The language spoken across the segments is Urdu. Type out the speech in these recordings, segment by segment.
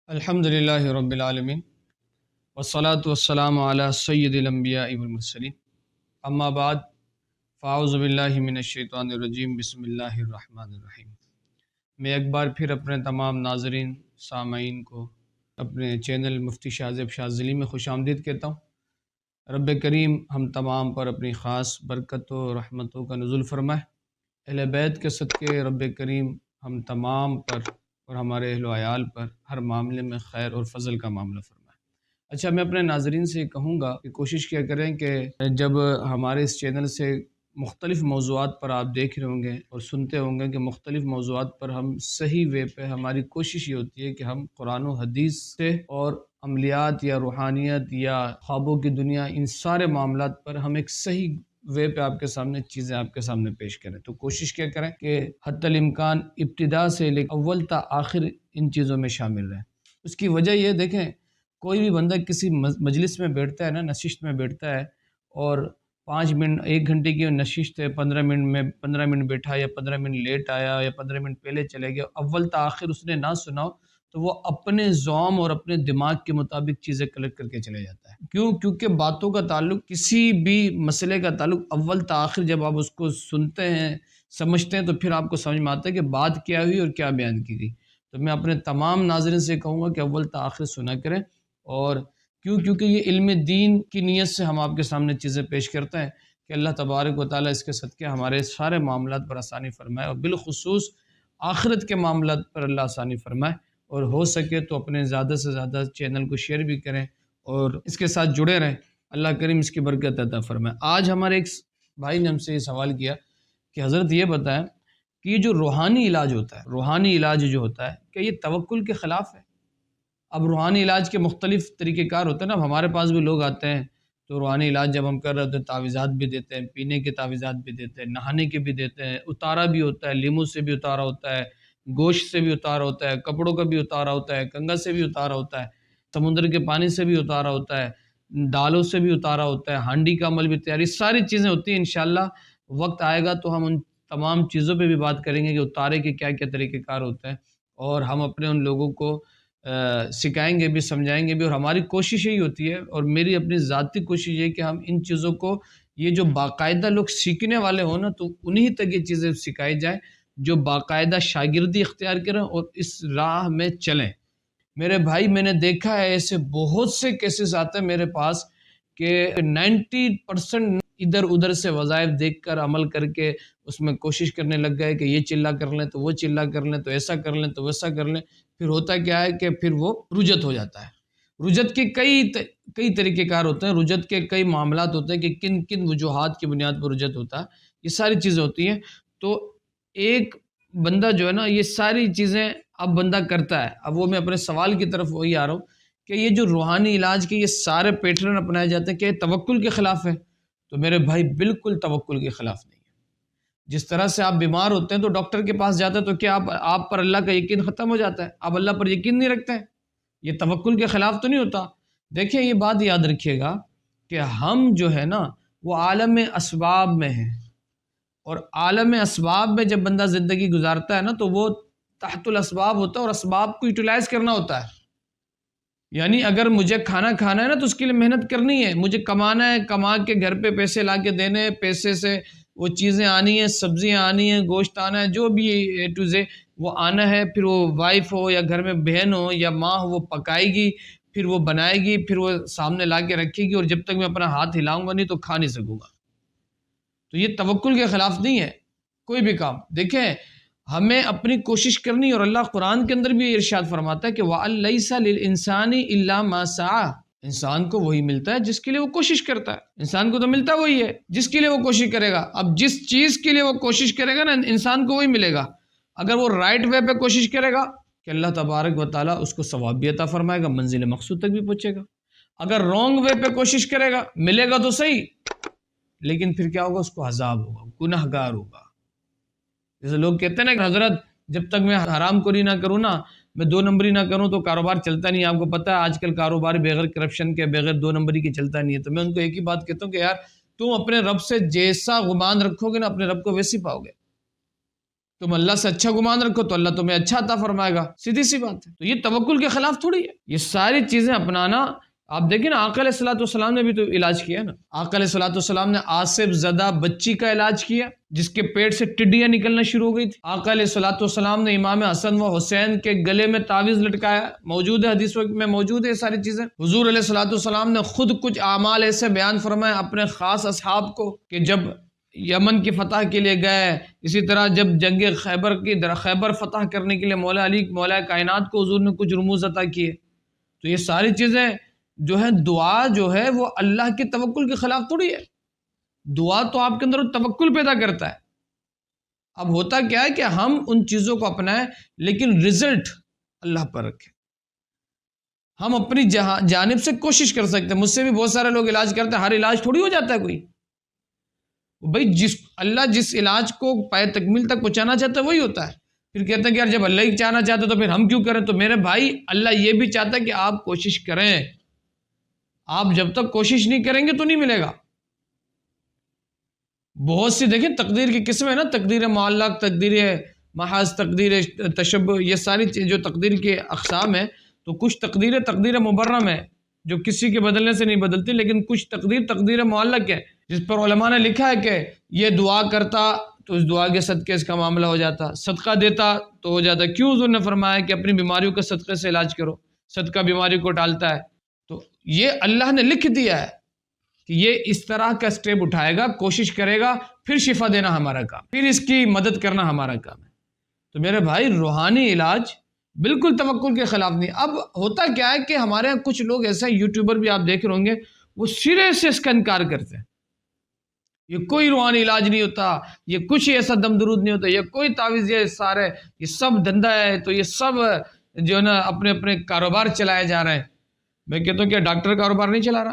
الحمدللہ رب العالمین والصلاة والسلام علی سید الانبیاء والمرسلین اما بعد فاعوذ باللہ من الشیطان الرجیم بسم اللہ الرحمن الرحیم۔ میں ایک بار پھر اپنے تمام ناظرین سامعین کو اپنے چینل مفتی شاذب شاذلی میں خوش آمدید کہتا ہوں۔ رب کریم ہم تمام پر اپنی خاص برکتوں و رحمتوں کا نزول فرمائے۔ اہل بیت کے صدقے رب کریم ہم تمام پر اور ہمارے اہل و عیال پر ہر معاملے میں خیر اور فضل کا معاملہ فرمائے۔ اچھا، میں اپنے ناظرین سے کہوں گا کہ کوشش کیا کریں کہ جب ہمارے اس چینل سے مختلف موضوعات پر آپ دیکھ رہے ہوں گے اور سنتے ہوں گے کہ مختلف موضوعات پر ہم صحیح وے پہ، ہماری کوشش یہ ہوتی ہے کہ ہم قرآن و حدیث سے اور عملیات یا روحانیت یا خوابوں کی دنیا، ان سارے معاملات پر ہم ایک صحیح وے پہ آپ کے سامنے چیزیں آپ کے سامنے پیش کریں۔ تو کوشش کیا کریں کہ حتی الامکان ابتدا سے لے اول تا آخر ان چیزوں میں شامل رہیں۔ اس کی وجہ یہ دیکھیں، کوئی بھی بندہ کسی مجلس میں بیٹھتا ہے نا، نشست میں بیٹھتا ہے، اور 5 منٹ 1 گھنٹے کی نشست ہے، 15 منٹ بیٹھا یا 15 منٹ لیٹ آیا یا 15 منٹ پہلے چلے گیا، اول تا آخر اس نے نہ سناؤ تو وہ اپنے ذوم اور اپنے دماغ کے مطابق چیزیں کلیکٹ کر کے چلے جاتا ہے۔ کیونکہ باتوں کا تعلق، کسی بھی مسئلے کا تعلق اول تا آخر جب آپ اس کو سنتے ہیں، سمجھتے ہیں، تو پھر آپ کو سمجھ میں آتا ہے کہ بات کیا ہوئی اور کیا بیان کی گئی۔ تو میں اپنے تمام ناظرین سے کہوں گا کہ اول تا آخر سنا کریں، اور کیونکہ یہ علم دین کی نیت سے ہم آپ کے سامنے چیزیں پیش کرتے ہیں کہ اللہ تبارک و تعالیٰ اس کے صدقے ہمارے سارے معاملات پر آسانی فرمائے، اور بالخصوص آخرت کے معاملات پر اللہ آسانی فرمائے۔ اور ہو سکے تو اپنے زیادہ سے زیادہ چینل کو شیئر بھی کریں اور اس کے ساتھ جڑے رہیں۔ اللہ کریم اس کی برکت عطا فرمائے۔ آج ہمارے ایک بھائی نے ہم سے یہ سوال کیا کہ حضرت یہ بتائیں کہ یہ جو روحانی علاج ہوتا ہے، روحانی علاج جو ہوتا ہے، کہ یہ توکل کے خلاف ہے؟ اب روحانی علاج کے مختلف طریقہ کار ہوتے ہیں نا، اب ہمارے پاس بھی لوگ آتے ہیں تو روحانی علاج جب ہم کر رہے ہوتے ہیں، تعویذات بھی دیتے ہیں، پینے کے تعویذات بھی دیتے ہیں، نہانے کے بھی دیتے ہیں، اتارا بھی ہوتا ہے، لیمو سے بھی اتارا ہوتا ہے، گوشت سے بھی اتارا ہوتا ہے، کپڑوں کا بھی اتارا ہوتا ہے، کنگا سے بھی اتارا ہوتا ہے، سمندر کے پانی سے بھی اتارا ہوتا ہے، دالوں سے بھی اتارا ہوتا ہے، ہانڈی کا عمل بھی تیاری، ساری چیزیں ہوتی ہیں۔ انشاءاللہ وقت آئے گا تو ہم ان تمام چیزوں پہ بھی بات کریں گے کہ اتارے کے کیا کیا طریقہ کار ہوتے ہیں، اور ہم اپنے ان لوگوں کو سکھائیں گے بھی، سمجھائیں گے بھی، اور ہماری کوشش یہی ہوتی ہے، اور میری اپنی ذاتی کوشش یہ ہے کہ ہم ان چیزوں کو، یہ جو باقاعدہ لوگ سیکھنے والے ہوں نا، تو انہی تک یہ چیزیں سکھائی جائیں جو باقاعدہ شاگردی اختیار کریں اور اس راہ میں چلیں۔ میرے بھائی، میں نے دیکھا ہے ایسے بہت سے کیسز آتے ہیں میرے پاس کہ 90% ادھر ادھر سے وظائف دیکھ کر عمل کر کے اس میں کوشش کرنے لگ گئے کہ یہ چلا کر لیں تو وہ چلا کر لیں، تو ایسا کر لیں تو ویسا کر لیں۔ پھر ہوتا کیا ہے کہ پھر وہ رجت ہو جاتا ہے۔ رجت کے کئی طریقہ کار ہوتے ہیں، رجت کے کئی معاملات ہوتے ہیں کہ کن کن وجوہات کی بنیاد پر رجت ہوتا ہے، یہ ساری چیزیں ہوتی ہیں۔ تو ایک بندہ جو ہے نا، یہ ساری چیزیں اب بندہ کرتا ہے۔ اب وہ میں اپنے سوال کی طرف وہی آ رہا ہوں کہ یہ جو روحانی علاج کے یہ سارے پیٹرن اپنائے جاتے ہیں، کہ یہ توکل کے خلاف ہے؟ تو میرے بھائی، بالکل توکل کے خلاف نہیں ہے۔ جس طرح سے آپ بیمار ہوتے ہیں تو ڈاکٹر کے پاس جاتے ہیں، تو کیا آپ پر اللہ کا یقین ختم ہو جاتا ہے؟ آپ اللہ پر یقین نہیں رکھتے ہیں؟ یہ توکل کے خلاف تو نہیں ہوتا۔ دیکھیں، یہ بات یاد رکھیے گا کہ ہم جو ہے نا، وہ عالم اسباب میں ہیں، اور عالم اسباب میں جب بندہ زندگی گزارتا ہے نا، تو وہ تحت الاسباب ہوتا ہے، اور اسباب کو یوٹیلائز کرنا ہوتا ہے۔ یعنی اگر مجھے کھانا کھانا ہے نا، تو اس کے لیے محنت کرنی ہے، مجھے کمانا ہے، کما کے گھر پہ پیسے لا کے دینے ہیں، پیسے سے وہ چیزیں آنی ہیں، سبزیاں آنی ہیں، گوشت آنا ہے، جو بھی اے ٹو زے وہ آنا ہے۔ پھر وہ وائف ہو یا گھر میں بہن ہو یا ماں ہو، وہ پکائے گی، پھر وہ بنائے گی، پھر وہ سامنے لا کے رکھے گی، اور جب تک میں اپنا ہاتھ ہلاؤں گا نہیں تو کھا نہیں سکوں گا۔ تو یہ توکل کے خلاف نہیں ہے کوئی بھی کام۔ دیکھیں، ہمیں اپنی کوشش کرنی، اور اللہ قرآن کے اندر بھی ارشاد فرماتا ہے کہ وَأَن لَيْسَ لِلْإِنسَانِ إِلَّا مَا سَعَىٰ، انسان کو وہی ملتا ہے جس کے لیے وہ کوشش کرتا ہے۔ انسان کو تو ملتا وہی ہے جس کے لیے وہ کوشش کرے گا۔ اب جس چیز کے لیے وہ کوشش کرے گا نا، انسان کو وہی ملے گا۔ اگر وہ رائٹ وے پہ کوشش کرے گا کہ اللہ تبارک و تعالیٰ اس کو ثواب بھی عطا فرمائے گا، منزل مقصود تک بھی پہنچے گا۔ اگر رانگ وے پہ کوشش کرے گا، ملے گا تو صحیح، لیکن پھر کیا ہوگا؟ اس کو عذاب ہوگا، گنہگار ہوگا۔ جیسے لوگ کہتے ہیں نا کہ حضرت، جب تک میں حرام خوری نہ کروں نا، میں 2 نمبری نہ کروں تو کاروبار چلتا نہیں۔ آپ کو پتہ ہے آج کل کاروبار بغیر کرپشن کے، بغیر 2 نمبری کے چلتا نہیں ہے۔ تو میں ان کو ایک ہی بات کہتا ہوں کہ یار، تم اپنے رب سے جیسا گمان رکھو گے نا، اپنے رب کو ویسے پاؤ گے۔ تم اللہ سے اچھا گمان رکھو تو اللہ تمہیں اچھا عطا فرمائے گا، سیدھی سی بات ہے۔ تو یہ توکل کے خلاف تھوڑی ہے، یہ ساری چیزیں اپنانا۔ آپ دیکھیں نا، آقا علیہ الصلوۃ والسلام نے بھی تو علاج کیا نا۔ آقا علیہ الصلوۃ والسلام نے آصف زدہ بچی کا علاج کیا جس کے پیٹ سے ٹڈیاں نکلنا شروع ہو گئی تھی۔ آقا علیہ الصلوۃ والسلام نے امام حسن و حسین کے گلے میں تعویذ لٹکایا، موجود ہے حدیث میں، موجود ہے یہ ساری چیزیں۔ حضور علیہ الصلوۃ والسلام نے خود کچھ اعمال ایسے بیان فرمائے اپنے خاص اصحاب کو کہ جب یمن کی فتح کے لیے گئے، اسی طرح جب جنگ خیبر فتح کرنے کے لیے مولا علی مولا کائنات کو حضور نے کچھ رموز عطا کیے۔ تو یہ ساری چیزیں جو ہے، دعا جو ہے وہ اللہ کے توکل کے خلاف تھوڑی ہے۔ دعا تو آپ کے اندر توکل پیدا کرتا ہے۔ اب ہوتا کیا ہے کہ ہم ان چیزوں کو اپنائیں لیکن رزلٹ اللہ پر رکھیں۔ ہم اپنی جانب سے کوشش کر سکتے ہیں، مجھ سے بھی بہت سارے لوگ علاج کرتے ہیں، ہر علاج تھوڑی ہو جاتا ہے کوئی۔ بھائی اللہ جس علاج کو پائے تکمیل تک پہنچانا چاہتا ہے وہی ہوتا ہے۔ پھر کہتے ہیں کہ یار جب اللہ ہی چاہنا چاہتا ہے تو پھر ہم کیوں کریں؟ تو میرے بھائی، اللہ یہ بھی چاہتا ہے کہ آپ کوشش کریں۔ آپ جب تک کوشش نہیں کریں گے تو نہیں ملے گا۔ بہت سی دیکھیں تقدیر کی قسمیں نا، تقدیر معلق، تقدیر محض، تقدیر تشبہ، یہ ساری جو تقدیر کے اقسام ہیں، تو کچھ تقدیر مبرم ہے جو کسی کے بدلنے سے نہیں بدلتی، لیکن کچھ تقدیر معلق ہے جس پر علماء نے لکھا ہے کہ یہ دعا کرتا تو اس دعا کے صدقے اس کا معاملہ ہو جاتا، صدقہ دیتا تو ہو جاتا۔ کیوں حضور نے فرمایا کہ اپنی بیماریوں کے صدقے سے علاج کرو، صدقہ بیماری کو ٹالتا ہے۔ تو یہ اللہ نے لکھ دیا ہے کہ یہ اس طرح کا سٹیپ اٹھائے گا، کوشش کرے گا، پھر شفا دینا ہمارا کام، پھر اس کی مدد کرنا ہمارا کام ہے۔ تو میرے بھائی، روحانی علاج بالکل توکل کے خلاف نہیں۔ اب ہوتا کیا ہے کہ ہمارے یہاں کچھ لوگ ایسے یوٹیوبر بھی آپ دیکھ رہے ہوں گے، وہ سرے سے اس کا انکار کرتے ہیں، یہ کوئی روحانی علاج نہیں ہوتا، یہ کچھ ایسا دم درود نہیں ہوتا، یہ کوئی تعویذ، یہ سب دھندا ہے، تو یہ سب جو ہے نا اپنے اپنے کاروبار چلائے جا رہے ہیں۔ میں کہتا ہوں کہ ڈاکٹر کاروبار نہیں چلا رہا،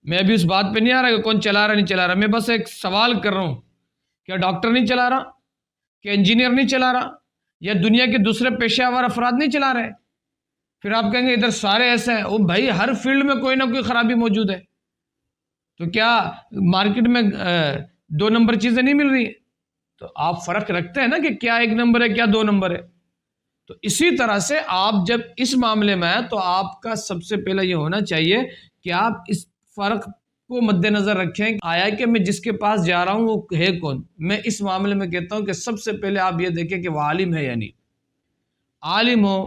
میں ابھی اس بات پہ نہیں آ رہا کہ کون چلا رہا نہیں چلا رہا، میں بس ایک سوال کر رہا ہوں، کیا ڈاکٹر نہیں چلا رہا؟ کہ انجینئر نہیں چلا رہا؟ یا دنیا کے دوسرے پیشہ ور افراد نہیں چلا رہے؟ پھر آپ کہیں گے ادھر سارے ایسے ہیں۔ او بھائی، ہر فیلڈ میں کوئی نہ کوئی خرابی موجود ہے، تو کیا مارکیٹ میں 2 نمبر چیزیں نہیں مل رہی ہیں؟ تو آپ فرق رکھتے ہیں نا کہ کیا 1 نمبر ہے، کیا 2 نمبر ہے۔ تو اسی طرح سے آپ جب اس معاملے میں ہیں تو آپ کا سب سے پہلے یہ ہونا چاہیے کہ آپ اس فرق کو مد نظر رکھیں، آیا کہ میں جس کے پاس جا رہا ہوں وہ ہے کون۔ میں اس معاملے میں کہتا ہوں کہ سب سے پہلے آپ یہ دیکھیں کہ وہ عالم ہے یا نہیں۔ عالم ہو،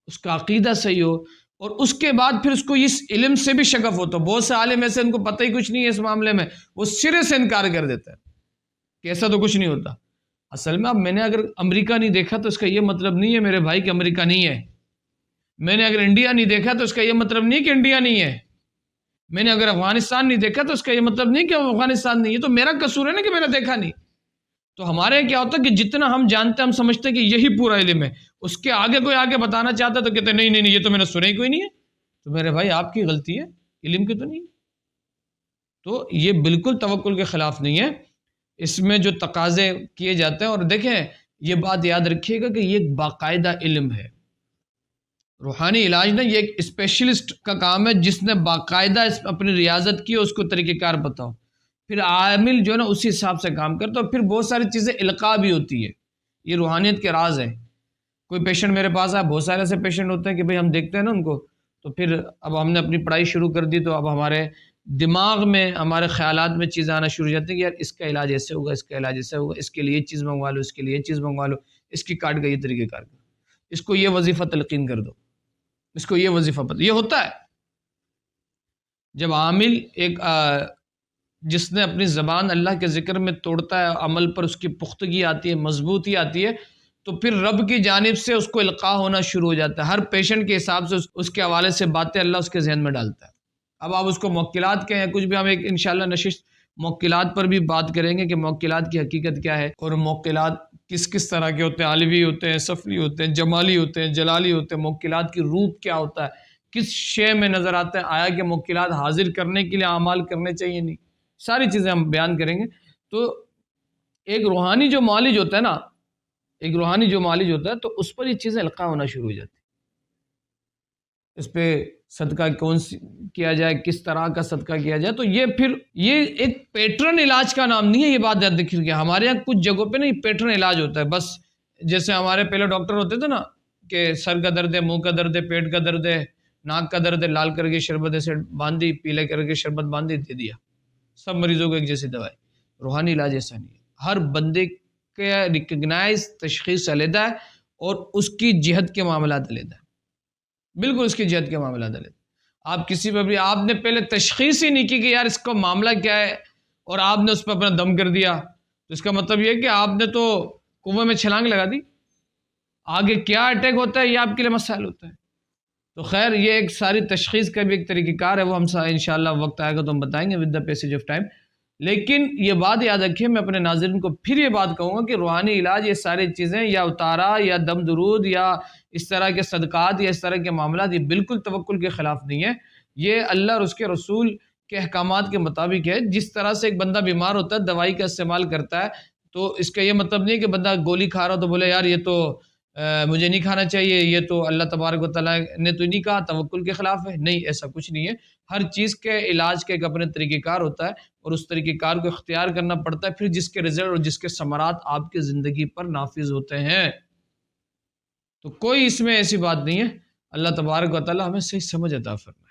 اس کا عقیدہ صحیح ہو، اور اس کے بعد پھر اس کو اس علم سے بھی شغف ہو۔ تو بہت سے عالم ایسے ان کو پتہ ہی کچھ نہیں ہے اس معاملے میں، وہ سرے سے انکار کر دیتا ہے کہ ایسا تو کچھ نہیں ہوتا۔ اصل میں اب میں نے اگر امریکہ نہیں دیکھا تو اس کا یہ مطلب نہیں ہے میرے بھائی کہ امریکہ نہیں ہے۔ میں نے اگر انڈیا نہیں دیکھا تو اس کا یہ مطلب نہیں کہ انڈیا نہیں ہے۔ میں نے اگر افغانستان نہیں دیکھا تو اس کا یہ مطلب نہیں کہ افغانستان نہیں ہے۔ تو میرا قصور ہے نا کہ میں نے دیکھا نہیں۔ تو ہمارے یہاں کیا ہوتا ہے کہ جتنا ہم جانتے ہیں ہم سمجھتے ہیں کہ یہی پورا علم ہے، اس کے آگے کوئی آگے بتانا چاہتا ہے تو کہتے ہیں نہیں نہیں نہیں، یہ تو میں نے سنا ہی کوئی نہیں ہے۔ تو میرے بھائی، آپ کی غلطی ہے، علم کی تو نہیں ہے۔ تو یہ بالکل توکل کے خلاف نہیں ہے، اس میں جو تقاضے کیے جاتے ہیں۔ اور دیکھیں، یہ بات یاد رکھیے گا کہ یہ ایک باقاعدہ علم ہے۔ روحانی علاج نہ، یہ ایک اسپیشلسٹ کا کام ہے جس نے باقاعدہ اپنی ریاضت کی، اس کو طریقہ کار بتاؤ، پھر عامل جو ہے نا اسی حساب سے کام کرتا ہے، اور پھر بہت ساری چیزیں القاء بھی ہوتی ہے۔ یہ روحانیت کے راز ہیں۔ کوئی پیشنٹ میرے پاس آیا، بہت سارے ایسے پیشنٹ ہوتے ہیں کہ بھئی ہم دیکھتے ہیں نا ان کو، تو پھر اب ہم نے اپنی پڑھائی شروع کر دی تو اب ہمارے دماغ میں، ہمارے خیالات میں چیزیں آنا شروع ہو جاتی ہیں کہ یار اس کا علاج ایسے ہوگا، اس کا علاج ایسے ہوگا، اس کے لیے یہ چیز منگوا لو، اس کے لیے یہ چیز منگوا لو، اس کی کارڈ کا یہ طریقہ کار کرو، اس کو یہ وظیفہ تلقین کر دو، اس کو یہ وظیفہ پتہ۔ یہ ہوتا ہے جب عامل ایک جس نے اپنی زبان اللہ کے ذکر میں توڑتا ہے، عمل پر اس کی پختگی آتی ہے، مضبوطی آتی ہے، تو پھر رب کی جانب سے اس کو القاء ہونا شروع ہو جاتا ہے۔ ہر پیشنٹ کے حساب سے اس کے حوالے سے باتیں اللہ اس کے ذہن میں ڈالتا ہے۔ اب آپ اس کو موکلات کہیں یا کچھ بھی، ہم ایک انشاءاللہ نشست موکلات پر بھی بات کریں گے کہ موکلات کی حقیقت کیا ہے، اور موکلات کس کس طرح کے ہوتے ہیں، علوی ہوتے ہیں، سفلی ہوتے ہیں، جمالی ہوتے ہیں، جلالی ہوتے ہیں، موکلات کی روپ کیا ہوتا ہے، کس شے میں نظر آتا ہے، آیا کہ موکلات حاضر کرنے کے لیے اعمال کرنے چاہیے نہیں، ساری چیزیں ہم بیان کریں گے۔ تو ایک روحانی جو معالج ہوتا ہے نا، ایک روحانی جو معالج ہوتا ہے تو اس پر یہ چیزیں القاء ہونا شروع ہو جاتی اس پہ صدقہ کون سی کیا جائے، کس طرح کا صدقہ کیا جائے، تو یہ پھر یہ ایک پیٹرن علاج کا نام نہیں ہے، یہ بات یاد رکھیے کہ ہمارے یہاں کچھ جگہوں پہ نا یہ پیٹرن علاج ہوتا ہے، بس جیسے ہمارے پہلے ڈاکٹر ہوتے تھے نا کہ سر کا درد ہے، منہ کا درد ہے، پیٹ کا درد ہے، ناک کا درد ہے، لال کر کے شربت ایسے باندھی، پیلے کر کے شربت باندھی دے دیا، سب مریضوں کو ایک جیسی دوائی۔ روحانی علاج ایسا نہیں ہے، ہر بندے کا ریکگنائز تشخیص علیحدہ ہے اور اس کی جہت کے معاملات علیحدہ ہے، بالکل اس کی جہت کے معاملات علیحدہ۔ آپ کسی پہ بھی آپ نے پہلے تشخیص ہی نہیں کی کہ یار اس کا معاملہ کیا ہے اور آپ نے اس پہ اپنا دم کر دیا، تو اس کا مطلب یہ ہے کہ آپ نے تو کنویں میں چھلانگ لگا دی، آگے کیا اٹیک ہوتا ہے یہ آپ کے لیے مسائل ہوتا ہے۔ تو خیر یہ ایک ساری تشخیص کا بھی ایک طریقہ کار ہے، وہ ہم انشاءاللہ وقت آئے گا تو ہم بتائیں گے with the passage of time. لیکن یہ بات یاد رکھیے، میں اپنے ناظرین کو پھر یہ بات کہوں گا کہ روحانی علاج یہ ساری چیزیں یا اتارا یا دم درود یا اس طرح کے صدقات یا اس طرح کے معاملات یہ بالکل توکل کے خلاف نہیں ہے، یہ اللہ اور اس کے رسول کے احکامات کے مطابق ہے۔ جس طرح سے ایک بندہ بیمار ہوتا ہے دوائی کا استعمال کرتا ہے، تو اس کا یہ مطلب نہیں ہے کہ بندہ گولی کھا رہا تو بولے یار یہ تو مجھے نہیں کھانا چاہیے، یہ تو اللہ تبارک و تعالیٰ نے تو نہیں کہا، توکل کے خلاف ہے۔ نہیں، ایسا کچھ نہیں ہے، ہر چیز کے علاج کے ایک اپنے طریقہ کار ہوتا ہے اور اس طریقہ کار کو اختیار کرنا پڑتا ہے، پھر جس کے رزلٹ اور جس کے ثمرات آپ کی زندگی پر نافذ ہوتے ہیں۔ تو کوئی اس میں ایسی بات نہیں ہے، اللہ تبارک و تعالیٰ ہمیں صحیح سمجھ عطا فرمائے۔